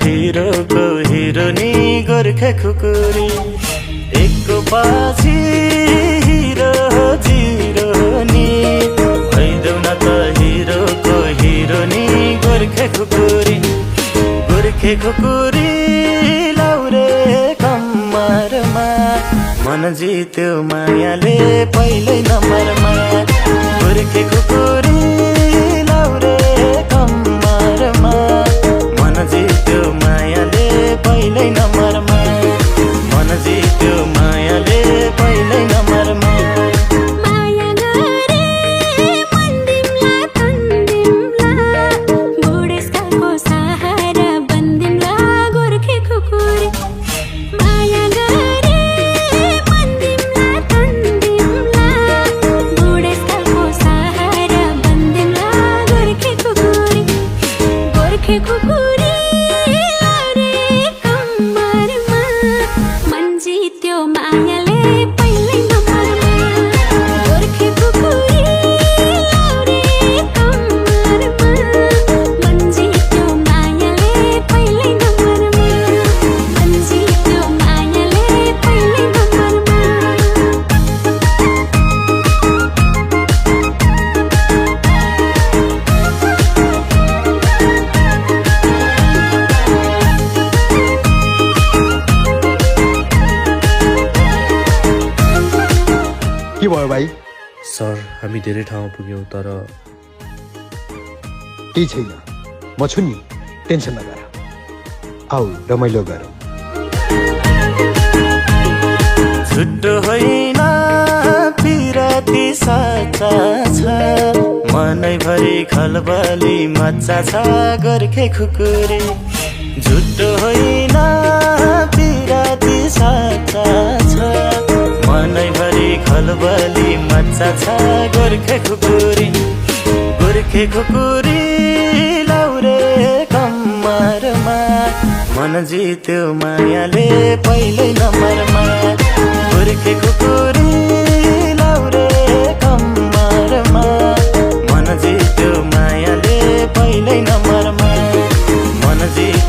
हिरोको हिरोनी गोर्खे खुकुरी एकको पछि हिरो जिरो नि भइदेऊ न त हिरोको हिरोनी गोर्खे खुकुरी लाउरे कम्मरमा मन जित्यो मायाले पहिल्यै नम्बरमा गोर्खे खुकुरी लाउरे कम्मरमा मन जित्यो मायाले पहिल्यै नम्बरमा मन जित्यो मायाले पहिल्यै नम्बरमा के भयो भाइ? सर हामी धेरै ठाउँमा पुग्यौँ तर केही छैन, म छु नि, टेन्सन नगर। आऊ रमाइलो गरौँ। छुट्टो होइन पिराती साचा छ मनैभरि खलबली मच्चा छ गोर्खे खुकुरी झुट्टो होइन पिराती साचा छ मनैभरि खलबली मच्चा छ गोर्खे खुकुरी लाउरे कम्मरमा मन जित्यो मायाले पहिल्यै नम्बरमा गोर्खे खुकुरी लाउरे कम्मरमा मन जित्यो मायाले पहिल्यै नम्बरमा मन जित्यो